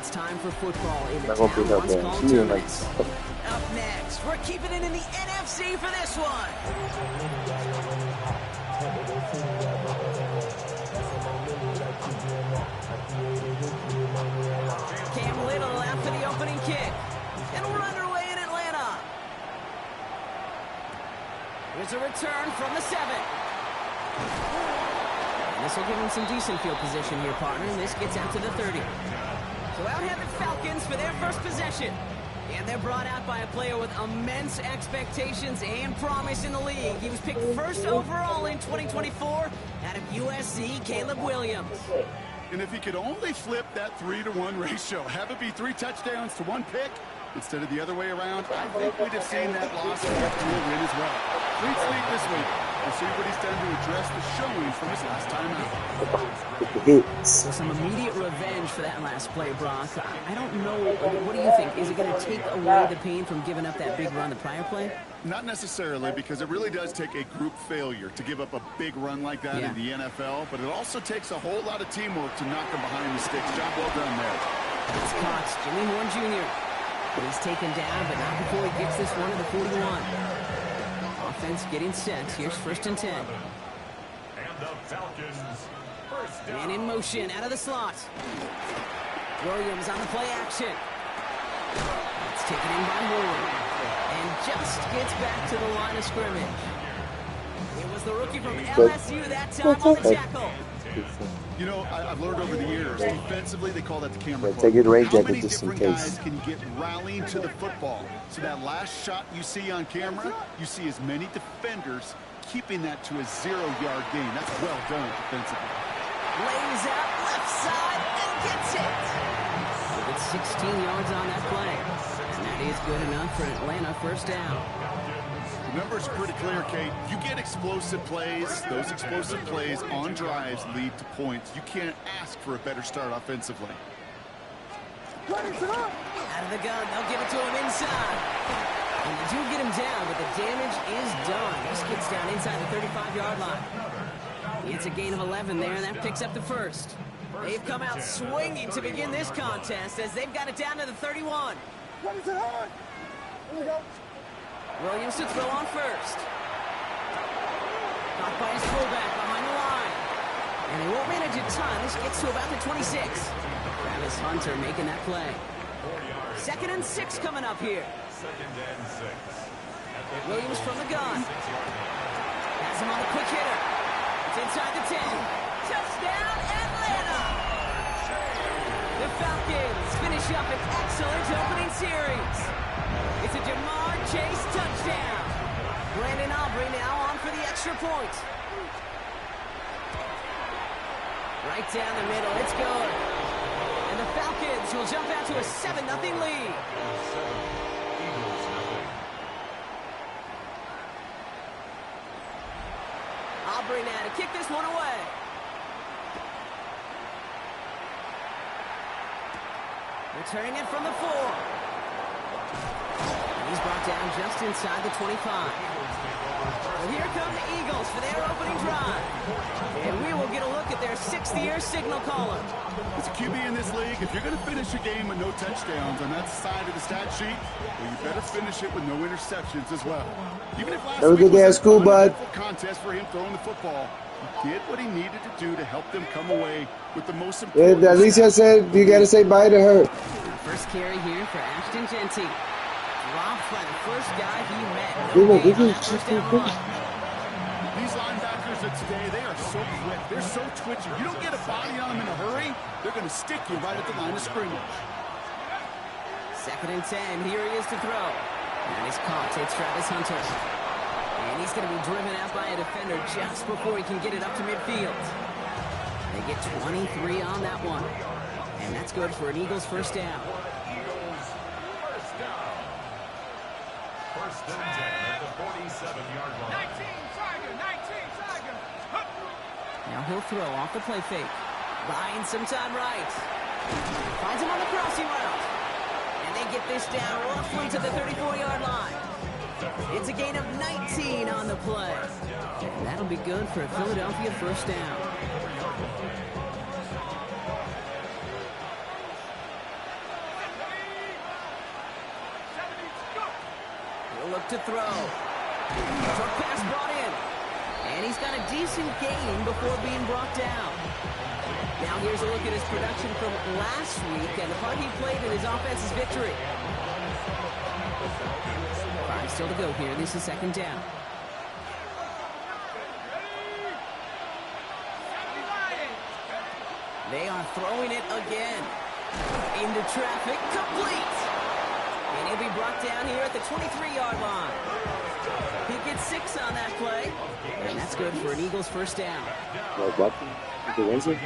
it's time for football in the Not gonna be town that once bad. called She didn't like tournaments. Up next, we're keeping it in the NFC for this one. Cam Little after the opening kick. And we're underway in Atlanta. Here's a return from the 7. And this will give him some decent field position here, partner. And this gets out to the 30. So out have the Falcons for their first possession. And they're brought out by a player with immense expectations and promise in the league. He was picked first overall in 2024 out of USC, Caleb Williams. And if he could only flip that 3-to-1 ratio, have it be 3 touchdowns to 1 pick instead of the other way around, I think we'd have seen that loss get to a win as well. Clean sweep this week. We'll see what he's done to address the showings from his last time out. So some immediate revenge for that last play, Brock. I don't know. What do you think? Is it going to take away the pain from giving up that big run the prior play? Not necessarily, because it really does take a group failure to give up a big run like that in the NFL, but it also takes a whole lot of teamwork to knock them behind the sticks. Job well done there. It's caught. Jimmy Horn Jr. He's taken down, but not before he gets this one to the 41. Offense getting set. Here's 1st and 10. And the Falcons first down. And in motion out of the slot. Williams on the play action. It's taken in by Horn. And just gets back to the line of scrimmage. It was the rookie from LSU that time on the tackle. You know, I've learned over the years, defensively, they call that the camera club. Take it range How jacket many just in different case. guys can get rallying to the football? So that last shot you see on camera, you see as many defenders keeping that to a 0-yard gain. That's well done defensively. Lays out left side and gets it. With 16 yards on that play. And that is good enough for Atlanta first down. The numbers are pretty clear, Kate. You get explosive plays. Those explosive plays on drives lead to points. You can't ask for a better start offensively. Out of the gun, they'll give it to him inside. And they do get him down, but the damage is done. This gets down inside the 35-yard line. It's a gain of 11 there, and that picks up the first. They've come out swinging to begin this contest as they've got it down to the 31. Williams to throw on first. Caught by his fullback behind the line. And they won't manage a ton. This gets to about the 26. Travis Hunter making that play. 2nd and 6 coming up here. 2nd and 6. Williams from the gun. Has him on the quick hitter. It's inside the 10. Touchdown, Atlanta! The Falcons finish up an excellent opening series. It's a Jamar Chase touchdown. Brandon Aubrey now on for the extra point. Right down the middle, it's good. And the Falcons will jump out to a 7-0 lead. Aubrey now to kick this one away. Returning it from the 4. And he's brought down just inside the 25. Well, here come the Eagles for their opening drive. And we will get a look at their 6th-year signal caller. As a QB in this league, if you're going to finish a game with no touchdowns on that side of the stat sheet, well, you better finish it with no interceptions as well. Even if last week was a contest for him throwing the football, he did what he needed to do to help them come away with the most important. Yeah, at least I said you got to say bye to her. First carry here for Ashton Genty. Dropped by the first guy he met. These linebackers of today, they are so quick. They're so twitchy. You don't get a body on them in a hurry, they're going to stick you right at the line of scrimmage. 2nd and 10. Here he is to throw. And he's caught. Takes Travis Hunter. And he's going to be driven out by a defender just before he can get it up to midfield. They get 23 on that one. And that's good for an Eagles first down. First and 10 at the 47-yard line. 19, Tiger. Now he'll throw off the play fake. Buying some time right. Finds him on the crossing route. And they get this down roughly to the 34-yard line. It's a gain of 19 on the play. And that'll be good for a Philadelphia first down. look to throw. Short pass brought in. And he's got a decent gain before being brought down. Now here's a look at his production from last week and the part he played in his offense's victory. 5 still to go here. This is second down. They are throwing it again. Into traffic, complete. And he'll be brought down here at the 23-yard line. He gets 6 on that play. And that's good for an Eagles first down. Gain of 6.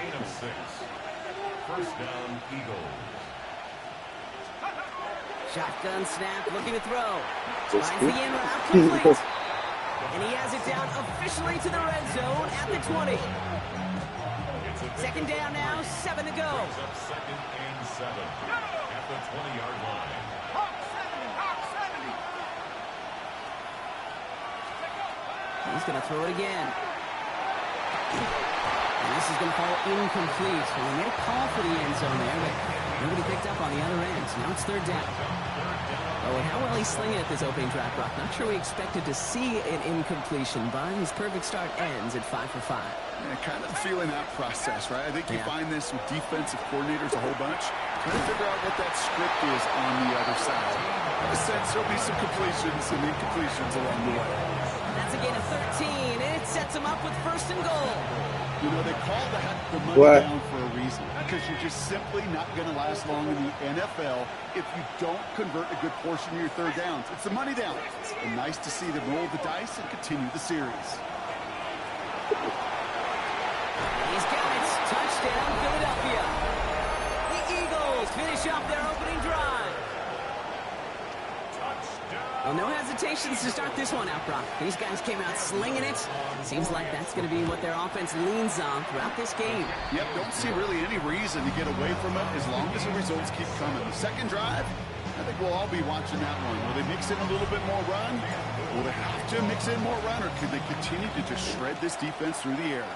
First down, Eagles. Shotgun snap, looking to throw. Finds the in route, complete. And he has it down officially to the red zone at the 20. Second down now, 7 to go. Second and 7 at the 20-yard line. Hawk 70, Hawk 70. He's going to throw it again. And this is going to fall incomplete. Well, they made a call for the end zone there, but nobody picked up on the other end. Now it's third down. Oh, and how well he's slinging at this opening drive, Brock. Not sure we expected to see an incompletion, but his perfect start ends at 5 for 5. Yeah, kind of feeling that process, right? I think you find this with defensive coordinators a whole bunch. Trying to figure out what that script is on the other side. In a sense, there'll be some completions and incompletions along the way. That's a gain of 13, and it sets him up with first and goal. You know, they call that the money down for a reason, because you're just simply not going to last long in the NFL if you don't convert a good portion of your third downs. It's the money down. And nice to see them roll the dice and continue the series. He's got it. Touchdown, Philadelphia. The Eagles finish off their opening drive. Well, no hesitations to start this one out, Brock. These guys came out slinging it. Seems like that's going to be what their offense leans on throughout this game. Yep, don't see really any reason to get away from it as long as the results keep coming. The second drive, I think we'll all be watching that one. Will they mix in a little bit more run? Will they have to mix in more run, or could they continue to just shred this defense through the air?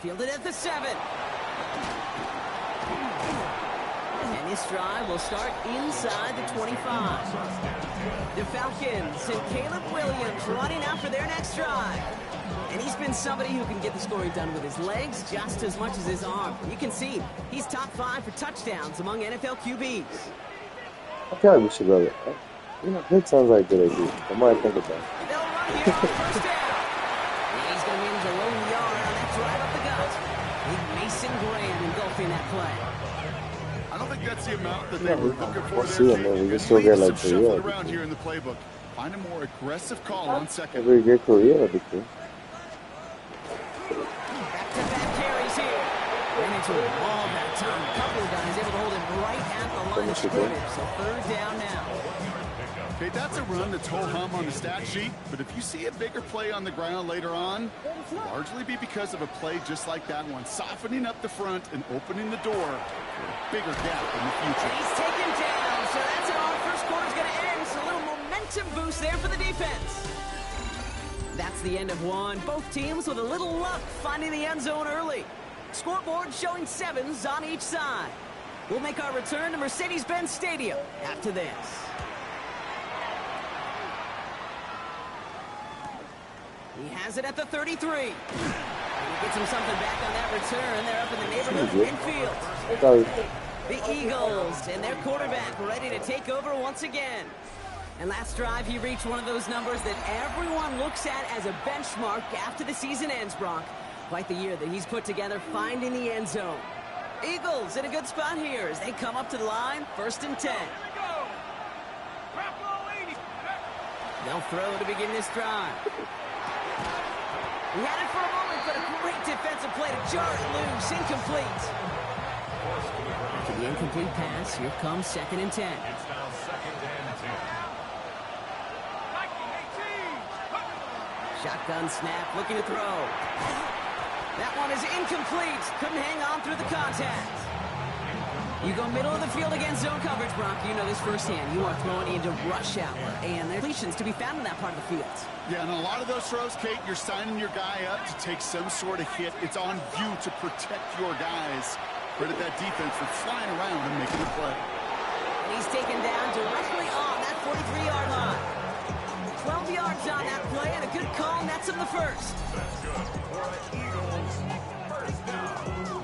Fielded at the 7. And this drive will start inside the 25. The Falcons and Caleb Williams running out for their next drive. And he's been somebody who can get the scoring done with his legs just as much as his arm. You can see he's top 5 for touchdowns among NFL QBs. I feel like we should run it. You know, that sounds like a good idea. The more I think about it. They'll run here on first down. And he's going to manage a low yard on that drive up the gut. Big Mason Graham engulfing that play. I don't think that's the amount that they were looking for we'll see him, man. We can still get like some shuffle around here in the playbook. Find a more aggressive call on second. Every good career, I think. Back-to-back carries here. Ran into a wall that time. A couple of guys able to hold him right at the line of scrimmage. So third down now. Okay, that's a run that's ho-hum on the stat sheet, but if you see a bigger play on the ground later on, it'll largely be because of a play just like that one, softening up the front and opening the door for a bigger gap in the future. He's taken down, so that's how our first quarter's going to end. So a little momentum boost there for the defense. That's the end of one. Both teams with a little luck finding the end zone early. Scoreboard showing 7s on each side. We'll make our return to Mercedes-Benz Stadium after this. He has it at the 33. And he gets him something back on that return. They're up in the neighborhood of midfield. The Eagles and their quarterback ready to take over once again. And last drive, he reached one of those numbers that everyone looks at as a benchmark after the season ends, Brock. Quite the year that he's put together finding the end zone. Eagles in a good spot here as they come up to the line, 1st and 10. They'll throw to begin this drive. He had it for a moment, but a great defensive play to jar it loose. Incomplete. After the incomplete pass, here comes 2nd and 10. It's now 2nd and 10. Shotgun snap, looking to throw. That one is incomplete. Couldn't hang on through the contact. You go middle of the field against zone coverage, Brock. You know this firsthand. You are throwing into rush hour, and there are completions to be found in that part of the field. Yeah, and a lot of those throws, Kate, you're signing your guy up to take some sort of hit. It's on you to protect your guys. Credit that defense for flying around and making the play. And he's taken down directly on that 43-yard line. 12 yards on that play, and a good call nets him the first.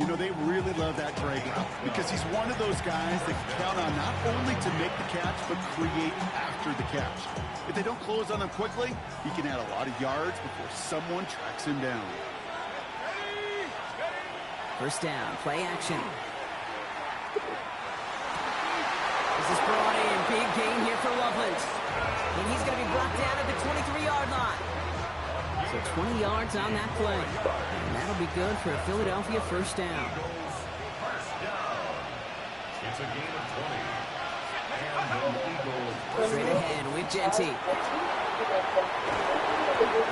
You know, they really love that drag route because he's one of those guys that can count on not only to make the catch, but create after the catch. If they don't close on him quickly, he can add a lot of yards before someone tracks him down. First down, play action. This is brought in. Big gain here for Loveland. And he's going to be brought down at the 23-yard line. So 20 yards on that play. And that'll be good for a Philadelphia first down. It's a gain of 20. And the Eagles. Straight ahead with Genty.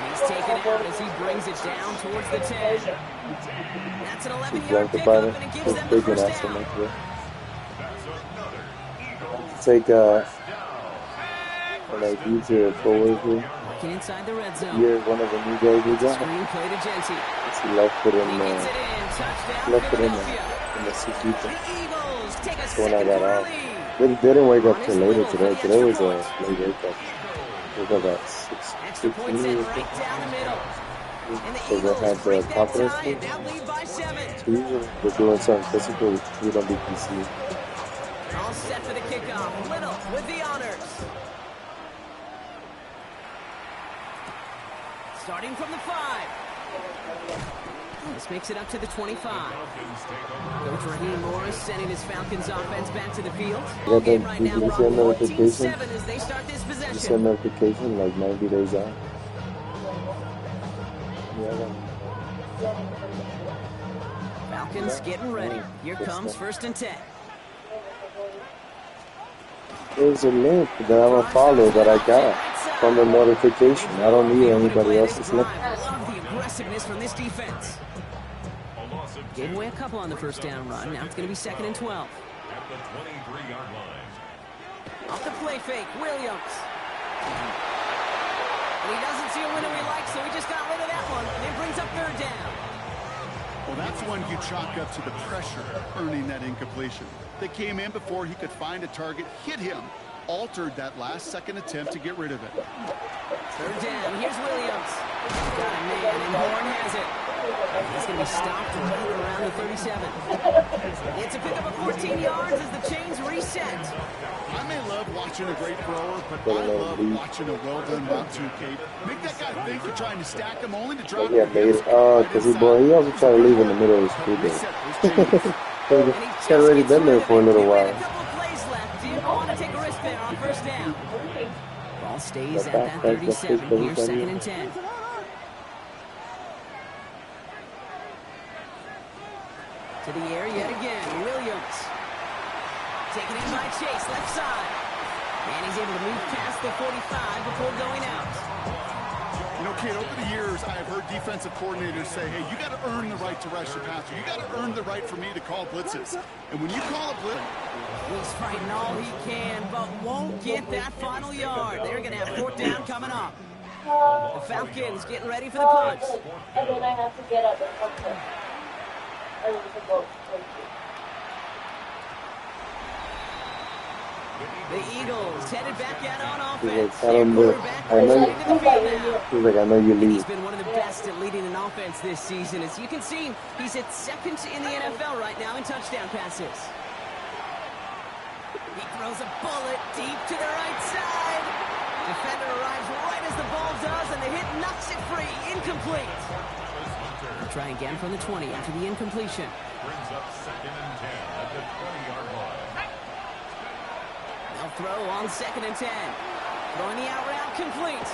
He's taken out as he brings it down towards the 10. That's an 11-yard pickup, and it gives them the first down. Take like easier forward here. Working inside the red zone. You're one of the new guys we got. Screen play to Genty. He left it in He gets it in. Touchdown, left it in Philadelphia. the six. The Eagles take a So when I second got quarter out, lead. they didn't wake up On till his later little today. for the Today was extra a point. late wake up. It was about 6. Extra points in right down the middle. And the So they Eagles had the break that confidence tie and thing. now lead by 7. So usually we're doing something physical. We don't be PC. All set for the kickoff. Little with the honors. Starting from the 5. This makes it up to the 25. Coach Raheem Morris sending his Falcons offense back to the field. Ball game right now, Did you see a notification? 14-7 as they start this You send possession. notification like 90 days out. Falcons getting ready. Here comes 1st and 10. There's a link that I'm gonna follow that I got from the notification. I don't need anybody else's link. I love the aggressiveness from this defense. Gave away a couple on the first down run. Now it's going to be 2nd and 12. At the 23-yard line. Off the play fake, Williams. And he doesn't see a window he likes, so he just got rid of that one. And it brings up 3rd down. Well, that's one you chalk up to the pressure earning that incompletion. They came in before he could find a target, hit him, altered that last-second attempt to get rid of it. 3rd down, here's Williams. Got a man, and Horn has it. He's going to be stopped right around the 37. It's a pickup of 14 yards as the chains reset. I may love watching a great thrower, but I love watching a well-done route to Cape. Make that guy think you're trying to stack him only to drop Yeah, made it. Because he also tried to leave in the middle of the street. He's already been there for a little while. A couple of plays left. Didn't want to take a risk there on 1st down. Ball stays at that 37. Here's 2nd and 10. To the air yet again. Williams. Taken in by Chase, left side. And he's able to move past the 45 before going out. You know, Kate, over the years, I've heard defensive coordinators say, hey, you got to earn the right to rush the passer. You got to earn the right for me to call blitzes. And when you call a blitz... He's fighting all he can, but won't get that final yard. They're going to have 4th down coming up. The Falcons getting ready for the punt. And then I have to get up and come back. I need to go. The Eagles headed back out on He's offense. like, I know you And leave. he's been one of the best at leading an offense this season. As you can see, he's at 2nd in the NFL right now in touchdown passes. He throws a bullet deep to the right side. Defender arrives right as the ball does, and the hit knocks it free. Incomplete. They'll try again from the 20 after the incompletion. Brings up 2nd and 10 at the 20-yard line. They'll throw on 2nd and 10. Throwing the out route complete.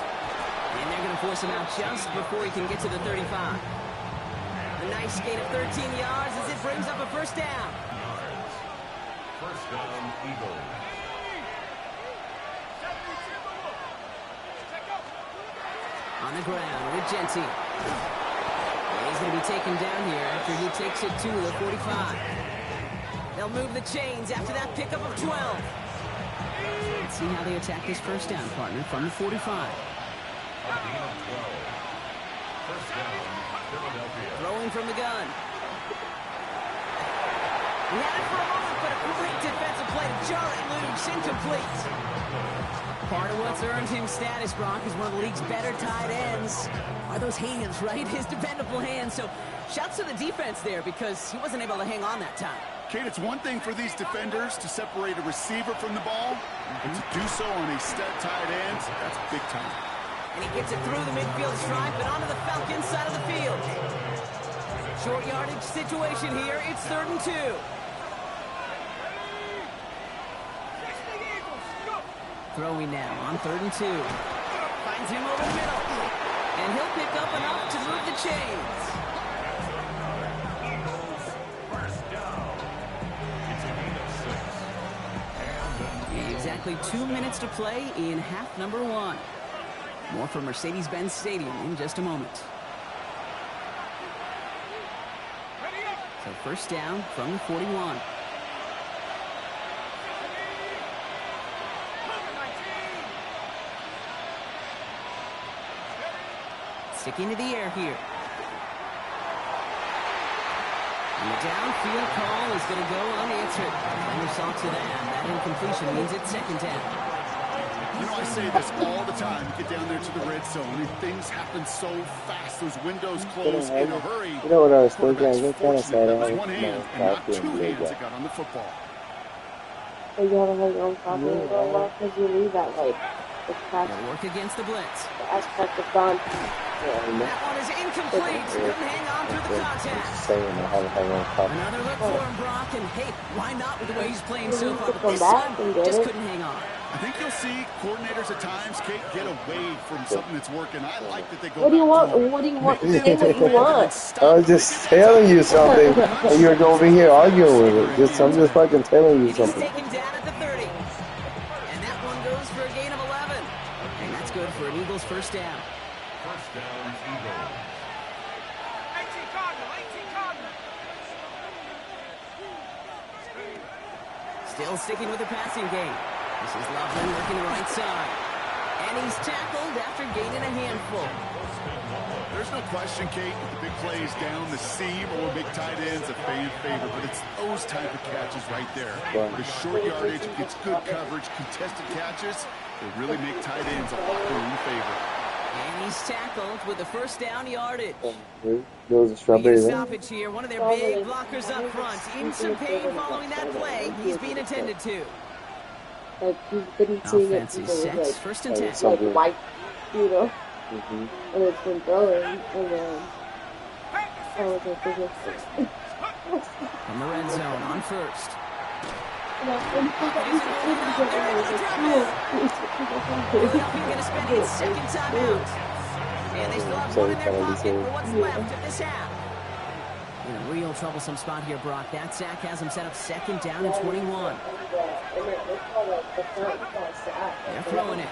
And they're going to force him out just before he can get to the 35. A nice gain of 13 yards as it brings up a 1st down. First down, Eagles. On the ground with Genty. And he's going to be taken down here after he takes it to the 45. They'll move the chains after that pickup of 12. Let's see how they attack this 1st down, partner, from the 45. A gain of 12. First down, Philadelphia. Throwing from the gun. He had it for a moment, but a great defensive play to Jarrett loose, incomplete. Part of what's earned him status, Brock, is one of the league's better tight ends. Are those hands, right? His dependable hands. So shouts to the defense there because he wasn't able to hang on that time. Kate, it's one thing for these defenders to separate a receiver from the ball, but to do so on a stud tight end, that's big time. And he gets it through the midfield stripe and onto the Falcons side of the field. Short yardage situation here. It's 3rd and 2. Throwing now on 3rd and 2. Finds him over the middle. And he'll pick up enough to move the chains. Exactly 2 minutes to play in half number 1. More from Mercedes-Benz Stadium in just a moment. So first down from the 41. Sticking to the air here. And the downfield call is going to go unanswered. Defender saw to that. That incompletion means it's 2nd down. You know, I say this all the time. You get down there to the red zone, and things happen so fast. Those windows close in a hurry. You know what I was thinking? I was kind of sad. That was one hand and not 2 hands that got on the football. So you have a your own copy and go, why could you leave that like the crash? They'll work against the blitz. The aspect of gone. That one is incomplete. Couldn't hang on through the contact. Another look for him, Brock. And hey, why not with the way he's playing so far? But this time, just couldn't hang on. I think you'll see coordinators at times, Kate, get away from something that's working. I like that they go. What do you want? What do you want? Say what you want. I was just telling you something, and you're over here arguing with it. I'm just fucking telling you something. He's taken down at the 30. And that one goes for a gain of 11. And that's good for an Eagles first down. First down, Eagles. 18 Cardinal, 18 Cardinal. Still sticking with the passing game. This is Loveland working the right side. And he's tackled after gaining a handful. There's no question, Kate, the big plays down the seam or big tight ends, a fan favorite, but it's those type of catches right there. The short yardage, gets good coverage, contested catches, they really make tight ends a locker room favorite. And he's tackled with the first down yardage. Those are strawberries. Stoppage here. One of their big blockers up front. In some pain following that play. He's being attended to. Like you couldn't see it. Offensive sets. First and 10. Like white, you know. And it's been throwing, and then I was like, this looks good. From the red zone on first. Philadelphia going to spend its 2nd timeout. And they still have one in their pocket for what's left of this half. In a real troublesome spot here, Brock. That sack has him set up 2nd down and 21. They're throwing it.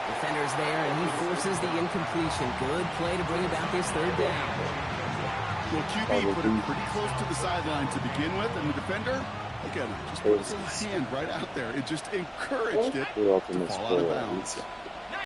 Defender's there, and he forces the incompletion. Good play to bring about this 3rd down. Well, QB put him pretty close to the sideline to begin with, and the defender, look at him, just put his little hand right out there. It just encouraged it to fall out of bounds.